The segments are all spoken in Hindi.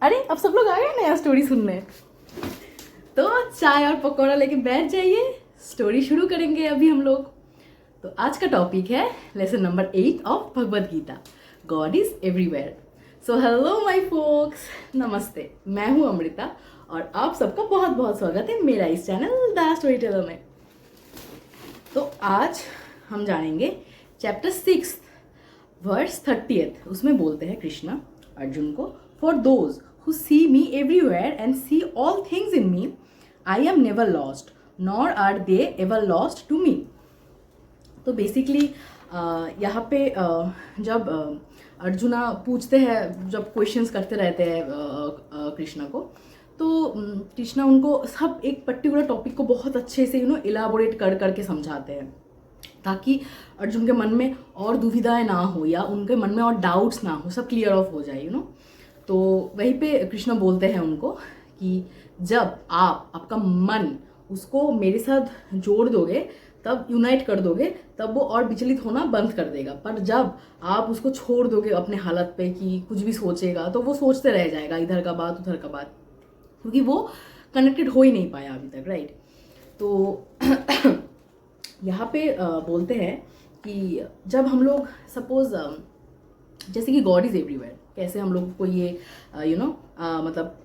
अरे अब सब लोग आ गए नया स्टोरी सुनने, तो चाय और पकौड़ा लेके बैठ जाइए, स्टोरी शुरू करेंगे अभी हम लोग। तो आज का टॉपिक है lesson number 8 of Bhagavad Gita, God is everywhere. So hello my folks, नमस्ते, मैं हूँ अमृता और आप सबका बहुत बहुत स्वागत है मेरा इस चैनल द स्टोरी टेलर में। तो आज हम जानेंगे चैप्टर 6 वर्स 30। उसमें बोलते हैं कृष्णा अर्जुन को, for those who see me everywhere and see all things in me, I am never lost, nor are they ever lost to me. तो बेसिकली यहाँ पे जब अर्जुना पूछते हैं, जब क्वेश्चंस करते रहते हैं कृष्णा को, तो कृष्णा उनको सब एक पर्टिकुलर टॉपिक को बहुत अच्छे से इलाबोरेट कर करके समझाते हैं, ताकि अर्जुन के मन में और दुविधाएं ना हो या उनके मन में और डाउट्स ना हो, सब क्लियर ऑफ हो जाए तो वहीं पे कृष्ण बोलते हैं उनको कि जब आपका मन उसको मेरे साथ जोड़ दोगे, तब यूनाइट कर दोगे, तब वो और विचलित होना बंद कर देगा। पर जब आप उसको छोड़ दोगे अपने हालत पे कि कुछ भी सोचेगा, तो वो सोचते रह जाएगा, इधर का बात उधर का बात, क्योंकि वो कनेक्टेड हो ही नहीं पाया अभी तक, राइट। तो यहाँ पे बोलते हैं कि जब हम लोग सपोज जैसे कि गॉड इज़ एवरीवेयर, कैसे हम लोग को ये मतलब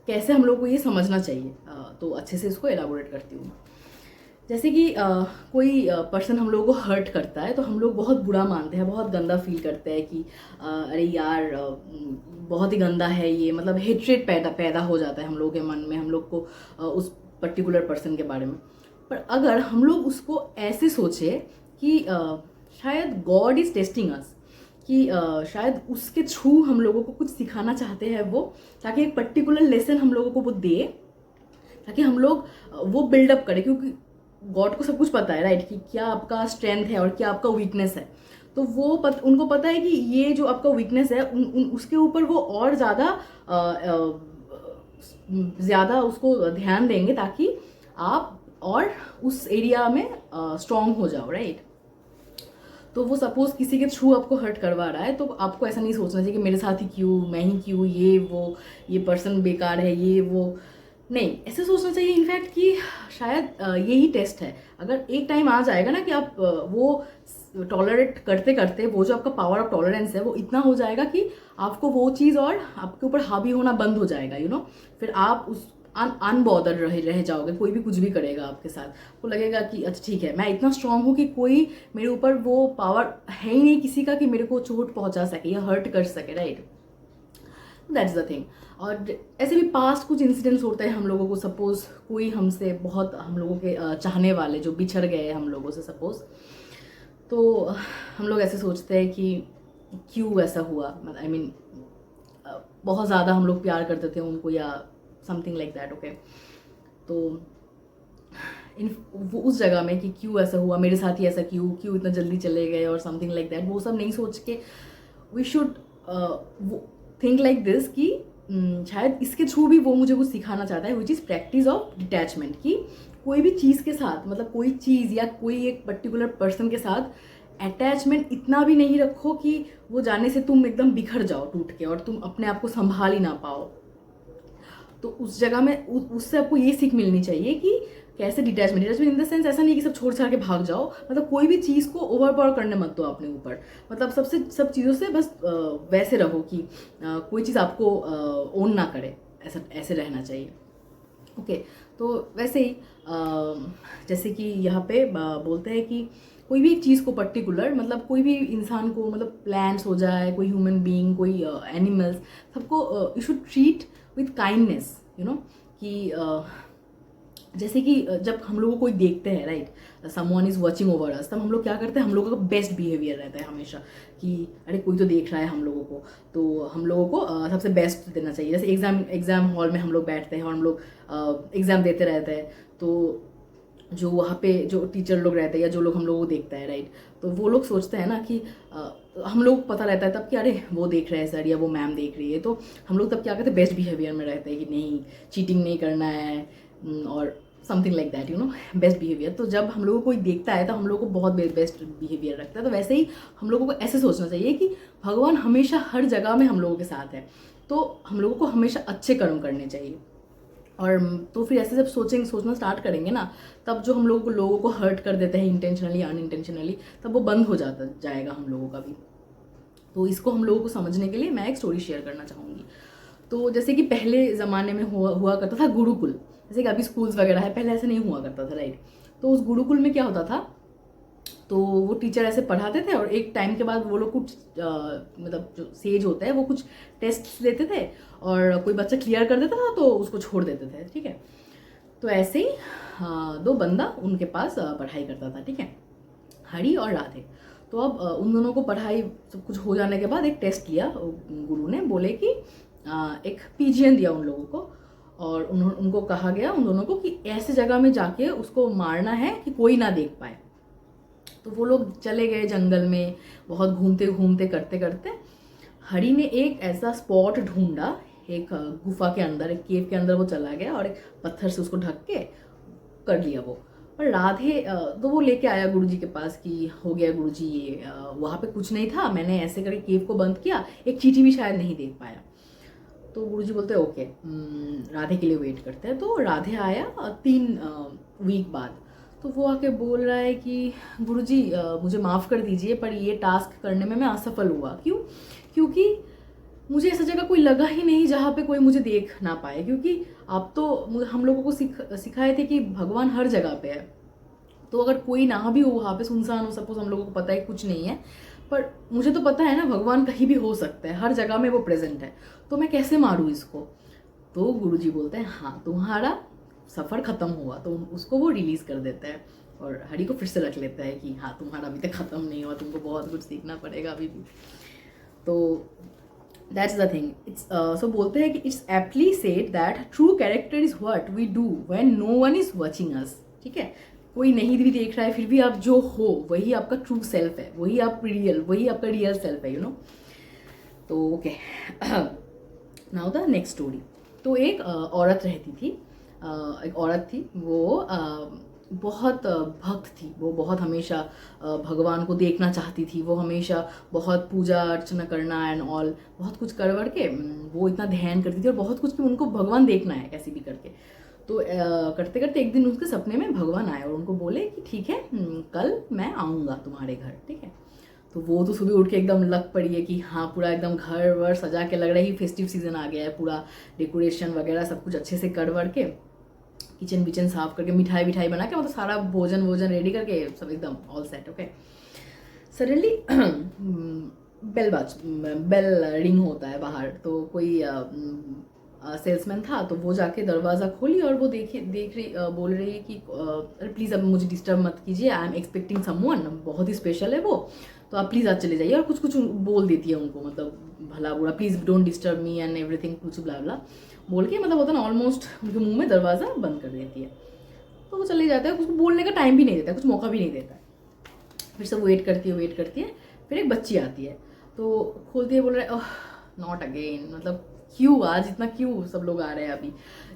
कैसे हम लोग को ये समझना चाहिए, तो अच्छे से इसको एलाबोरेट करती हूँ। जैसे कि कोई पर्सन हम लोगों को हर्ट करता है, तो हम लोग बहुत बुरा मानते हैं, बहुत गंदा फील करते हैं कि अरे यार बहुत ही गंदा है ये, मतलब हेट्रेट पैदा हो जाता है हम लोगों के मन में, हम लोग को उस पर्टिकुलर पर्सन के बारे में। पर अगर हम लोग उसको ऐसे सोचे कि शायद गॉड इज़ टेस्टिंग अस, कि शायद उसके थ्रू हम लोगों को कुछ सिखाना चाहते हैं वो, ताकि एक पर्टिकुलर लेसन हम लोगों को वो दे, ताकि हम लोग वो बिल्डअप करें, क्योंकि गॉड को सब कुछ पता है, राइट, कि क्या आपका स्ट्रेंथ है और क्या आपका वीकनेस है। तो वो उनको पता है कि ये जो आपका वीकनेस है उसके ऊपर वो और ज़्यादा उसको ध्यान देंगे, ताकि आप और उस एरिया में स्ट्रांग हो जाओ, राइट। तो वो सपोज किसी के थ्रू आपको हर्ट करवा रहा है, तो आपको ऐसा नहीं सोचना चाहिए कि मेरे साथ ही क्यों, मैं ही क्यों, ये पर्सन बेकार है, ये वो नहीं, ऐसे सोचना चाहिए इनफैक्ट कि शायद यही टेस्ट है। अगर एक टाइम आ जाएगा ना कि आप वो टॉलरेट करते करते वो जो आपका पावर ऑफ टॉलरेंस है वो इतना हो जाएगा कि आपको वो चीज़ और आपके ऊपर हावी होना बंद हो जाएगा, फिर आप उस अनबॉदर रह जाओगे, कोई भी कुछ भी करेगा आपके साथ, वो लगेगा कि अच्छा ठीक है, मैं इतना स्ट्रांग हूँ कि कोई मेरे ऊपर वो पावर है ही नहीं किसी का कि मेरे को चोट पहुंचा सके या हर्ट कर सके, राइट। That's the thing. और ऐसे भी पास्ट कुछ इंसिडेंट्स होते हैं हम लोगों को, सपोज कोई हमसे बहुत हम लोगों के चाहने वाले जो बिछड़ गए हम लोगों से सपोज, तो हम लोग ऐसे सोचते हैं कि क्यों ऐसा हुआ, आई मीन बहुत ज़्यादा हम लोग प्यार करते थे उनको या समथिंग लाइक दैट, ओके। तो वो उस जगह में कि क्यों ऐसा हुआ मेरे साथ ही, ऐसा क्यों इतना जल्दी चले गए और समथिंग लाइक दैट, वो सब नहीं सोच के we should think like this कि शायद इसके थ्रू भी वो मुझे कुछ सिखाना चाहता है, which is practice of detachment. कि कोई भी चीज़ के साथ, मतलब कोई चीज़ या कोई एक पर्टिकुलर पर्सन के साथ अटैचमेंट इतना भी नहीं रखो कि वो जाने से तुम एकदम बिखर जाओ टूट के और तुम अपने आप को संभाल ही ना पाओ। तो उस जगह में उससे आपको ये सीख मिलनी चाहिए कि कैसे डिटैचमेंट इन द सेंस ऐसा नहीं कि सब छोड़ छाड़ के भाग जाओ, मतलब कोई भी चीज़ को ओवर पावर करने मत दो अपने ऊपर, मतलब सब चीज़ों से बस वैसे रहो कि कोई चीज़ आपको ओन ना करे, ऐसे रहना चाहिए, ओके। तो वैसे ही जैसे कि यहाँ पे बोलते हैं कि कोई भी एक चीज़ को पर्टिकुलर, मतलब कोई भी इंसान को, मतलब प्लांट्स हो जाए, कोई ह्यूमन बीइंग, कोई एनिमल्स, सबको you should treat with kindness, कि जैसे कि जब हम लोग को कोई देखते हैं, right, someone is watching over us, तब हम लोग क्या करते हैं, हम लोगों का बेस्ट बिहेवियर रहता है हमेशा कि अरे कोई तो देख रहा है हम लोगों को, तो हम लोगों को सबसे बेस्ट देना चाहिए। जैसे एग्ज़ाम हॉल में हम लोग बैठते हैं और हम लोग एग्ज़ाम देते रहते हैं, तो जो वहाँ पे जो टीचर लोग रहते हैं या जो लोग हम लोगों को देखता है, राइट, तो वो लोग सोचते हैं ना कि हम लोग को पता रहता है तब कि अरे वो देख रहे हैं सर या वो मैम देख रही है, तो हम लोग तब क्या करते हैं, बेस्ट बिहेवियर में रहते हैं कि नहीं चीटिंग नहीं करना है और something like that, best behaviour. तो जब हम लोगों को कोई देखता है तो हम लोग को बहुत बेस्ट बिहेवियर रखता है। तो वैसे ही हम लोगों को ऐसे सोचना चाहिए कि भगवान हमेशा हर जगह में हम लोगों के साथ है, तो हम लोगों को हमेशा अच्छे कर्म करने चाहिए। और तो फिर ऐसे जब सोचना स्टार्ट करेंगे ना, तब जो हम लोगों को हर्ट कर देते हैं इंटेंशनली अनइंटेंशनली, तब वो बंद हो जाएगा हम लोगों का भी। तो इसको हम लोगों को समझने के लिए मैं एक स्टोरी शेयर करना चाहूँगी। तो जैसे कि पहले ज़माने में हुआ करता था गुरुकुल, जैसे कि अभी स्कूल्स वगैरह है, पहले ऐसे नहीं हुआ करता था, राइट। तो उस गुरुकुल में क्या होता था, तो वो टीचर ऐसे पढ़ाते थे और एक टाइम के बाद वो लोग कुछ मतलब जो सेज होता है वो कुछ टेस्ट लेते थे, और कोई बच्चा क्लियर कर देता था तो उसको छोड़ देते थे, ठीक है। तो ऐसे ही दो बंदा उनके पास पढ़ाई करता था, ठीक है, हरी और राधे। तो अब उन दोनों को पढ़ाई सब कुछ हो जाने के बाद एक टेस्ट लिया गुरु ने, बोले कि एक पीजियन दिया उन लोगों को, और उनको कहा गया उन दोनों को कि ऐसे जगह में जाके उसको मारना है कि कोई ना देख पाए। तो वो लोग चले गए जंगल में, बहुत घूमते घूमते करते करते हरी ने एक ऐसा स्पॉट ढूंढा, एक गुफा के अंदर, एक केव के अंदर वो चला गया और एक पत्थर से उसको ढक के कर लिया वो। और राधे तो वो लेके आया गुरुजी के पास कि हो गया गुरुजी, ये वहाँ पे कुछ नहीं था, मैंने ऐसे करके केव को बंद किया, एक चींटी भी शायद नहीं देख पाया। तो गुरुजी बोलते हैं ओके, राधे के लिए वेट करते हैं। तो राधे आया 3 वीक बाद। तो वो आके बोल रहा है कि गुरुजी मुझे माफ़ कर दीजिए, पर ये टास्क करने में मैं असफल हुआ। क्यों? क्योंकि मुझे ऐसा जगह कोई लगा ही नहीं जहाँ पे कोई मुझे देख ना पाए, क्योंकि आप तो हम लोगों को सिखाए थे कि भगवान हर जगह पे है। तो अगर कोई ना भी हो वहाँ पे, सुनसान हो, सपोज हम लोगों को पता है कुछ नहीं है, पर मुझे तो पता है ना भगवान कहीं भी हो सकता है, हर जगह में वो प्रेजेंट है, तो मैं कैसे मारूँ इसको? तो गुरुजी बोलते हैं हाँ तुम्हारा सफ़र ख़त्म हुआ, तो उसको वो रिलीज़ कर देता है और हरी को फिर से रख लेता है कि हाँ तुम्हारा अभी तक ख़त्म नहीं हुआ, तुमको बहुत कुछ सीखना पड़ेगा अभी भी। तो that's the thing. It's so बोलते हैं कि it's aptly said that true character is what we do when no one is watching us, ठीक है। कोई नहीं भी देख रहा है, फिर भी आप जो हो वही आपका ट्रू सेल्फ है, वही आपका रियल सेल्फ है, यू नो। तो okay, now the next story. तो एक औरत रहती थी, एक औरत थी, वो बहुत भक्त थी, वो बहुत हमेशा भगवान को देखना चाहती थी, वो हमेशा बहुत पूजा अर्चना करना एंड ऑल, बहुत कुछ कर के वो इतना ध्यान करती थी और बहुत कुछ कि उनको भगवान देखना है कैसे भी करके। तो करते करते एक दिन उसके सपने में भगवान आए और उनको बोले कि ठीक है कल मैं आऊँगा तुम्हारे घर, ठीक है। तो वो तो सुबह उठ के एकदम लग पड़ी है कि हाँ पूरा एकदम घर वर सजा के, लग रहा है कि फेस्टिव सीजन आ गया है, पूरा डेकोरेशन वगैरह सब कुछ अच्छे से कर वर के, किचन विचन साफ करके, मिठाई बना के, मतलब सारा भोजन रेडी करके सब एकदम all set. Okay, suddenly bell ring होता है बाहर। तो कोई सेल्समैन था, तो वो जाके दरवाज़ा खोली और वो देख रही, बोल रही है कि प्लीज़ अब मुझे डिस्टर्ब मत कीजिए, आई एम एक्सपेक्टिंग समवन, बहुत ही स्पेशल है वो, तो आप प्लीज़ आज चले जाइए। और कुछ बोल देती है उनको, मतलब भला बुरा, please don't disturb me and everything, कुछ ब्ला ब्ला बोल के, मतलब होता ना ऑलमोस्ट उनके मुंह में दरवाज़ा बंद कर देती है। तो वो चले जाता है, उसको बोलने का टाइम भी नहीं देता, कुछ मौका भी नहीं देता है। फिर सब वेट करती है, फिर एक बच्ची आती है, तो खोलती है, बोल रहा है नॉट अगेन, मतलब क्यों आज इतना, क्यों सब लोग आ रहे हैं अभी,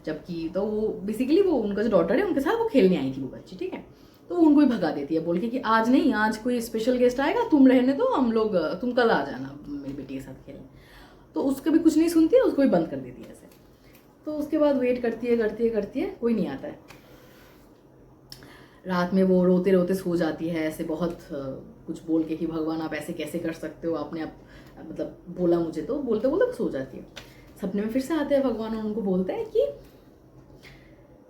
जबकि तो वो बेसिकली वो उनका जो डॉटर है उनके साथ वो खेलने आई थी वो बच्ची, ठीक है। तो वो उनको भी भगा देती है बोल के कि आज नहीं, आज कोई स्पेशल गेस्ट आएगा, तुम रहने दो, हम लोग, तुम कल आ जाना मेरी बेटी के साथ खेलने। तो उसका भी कुछ नहीं सुनती है, उसको भी बंद कर देती है ऐसे। तो उसके बाद वेट करती है, कोई नहीं आता है। रात में वो रोते रोते सो जाती है, ऐसे बहुत कुछ बोल के कि भगवान आप ऐसे कैसे कर सकते हो, आपने आप मतलब बोला मुझे, तो बोलते बोलते सो जाती है। सपने में फिर से आते हैं भगवान और उनको बोलते हैं कि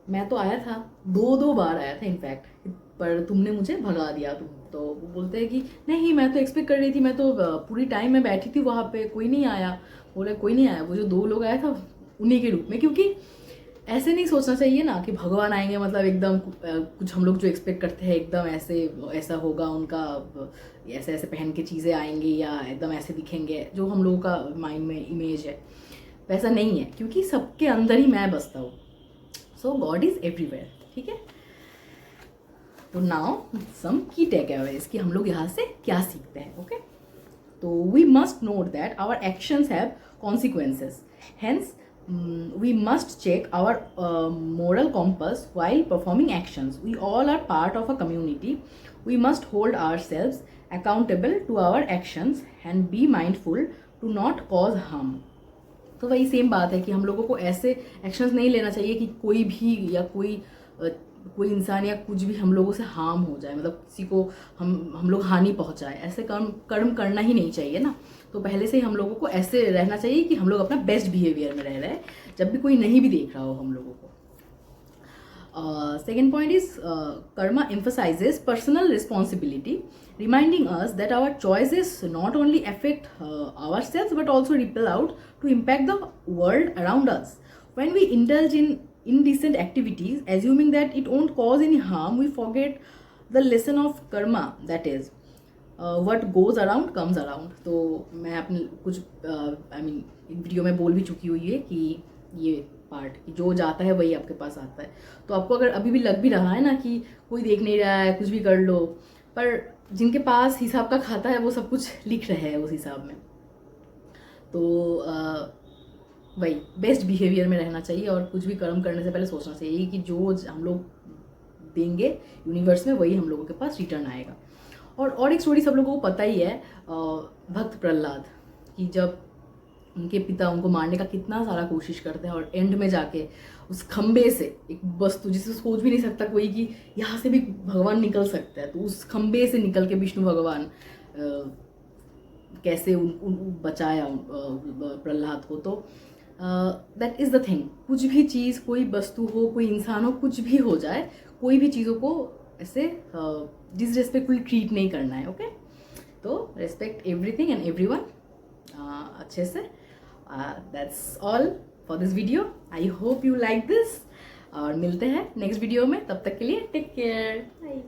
मैं तो आया था, 2 बार आया था इनफैक्ट, पर तुमने मुझे भगा दिया तुम। तो वो बोलते हैं कि नहीं, मैं तो एक्सपेक्ट कर रही थी, मैं तो पूरी टाइम में बैठी थी वहाँ पे, कोई नहीं आया। बोले कोई नहीं आया, वो जो 2 लोग आया था उन्हीं के रूप में। क्योंकि ऐसे नहीं सोचना चाहिए ना कि भगवान आएंगे मतलब एकदम कुछ हम लोग जो एक्सपेक्ट करते हैं एकदम ऐसा होगा उनका, ऐसे ऐसे पहन के चीज़ें आएंगी या एकदम ऐसे दिखेंगे, जो हम लोगों का माइंड में इमेज है, वैसा नहीं है। क्योंकि सबके अंदर ही मैं बसता हूँ। सो गॉड इज एवरीवेयर, ठीक है। तो नाउ सम की टेक अवेज कि हम लोग यहाँ से क्या सीखते हैं। ओके, तो we must note that our actions have consequences, hence we must check our moral compass while performing actions. We all are part of a community. We must hold ourselves accountable to our actions and be mindful to not cause harm. तो वही सेम बात है कि हम लोगों को ऐसे एक्शंस नहीं लेना चाहिए कि कोई भी या कोई इंसान या कुछ भी हम लोगों से हार्म हो जाए, मतलब किसी को हम लोग हानि पहुंचाए, ऐसे कर्म करना ही नहीं चाहिए ना। तो पहले से ही हम लोगों को ऐसे रहना चाहिए कि हम लोग अपना बेस्ट बिहेवियर में रह रहे हैं जब भी कोई नहीं भी देख रहा हो हम लोगों को। Second point is karma emphasizes personal responsibility, reminding us that our choices not only affect ourselves but also ripple out to impact the world around us. When we indulge in indecent activities, assuming that it won't cause any harm, we forget the lesson of karma, that is what goes around comes around. तो मैं अपने कुछ एक वीडियो में बोल भी चुकी हुई है कि ये पार्ट कि जो जाता है वही आपके पास आता है। तो आपको अगर अभी भी लग भी रहा है ना कि कोई देख नहीं रहा है, कुछ भी कर लो, पर जिनके पास हिसाब का खाता है वो सब कुछ लिख रहे हैं उस हिसाब में। तो वही बेस्ट बिहेवियर में रहना चाहिए और कुछ भी कर्म करने से पहले सोचना चाहिए कि जो हम लोग देंगे यूनिवर्स में वही हम लोगों के पास रिटर्न आएगा। और एक स्टोरी सब लोगों को पता ही है, भक्त प्रहलाद की, जब उनके पिता उनको मारने का कितना सारा कोशिश करते हैं और एंड में जाके उस खम्बे से एक वस्तु जिसे सोच भी नहीं सकता कोई कि यहाँ से भी भगवान निकल सकता है, तो उस खम्बे से निकल के विष्णु भगवान कैसे उन बचाया प्रहलाद को। तो दैट इज़ द थिंग, कुछ भी चीज़, कोई वस्तु हो, कोई इंसान हो, कुछ भी हो जाए, कोई भी चीज़ों को ऐसे डिसरेस्पेक्टफुल ट्रीट नहीं करना है। ओके, तो रेस्पेक्ट एवरीथिंग एंड एवरीवन अच्छे से। That's all for this video. I hope you like this और मिलते हैं नेक्स्ट वीडियो में। तब तक के लिए टेक केयर, बाय।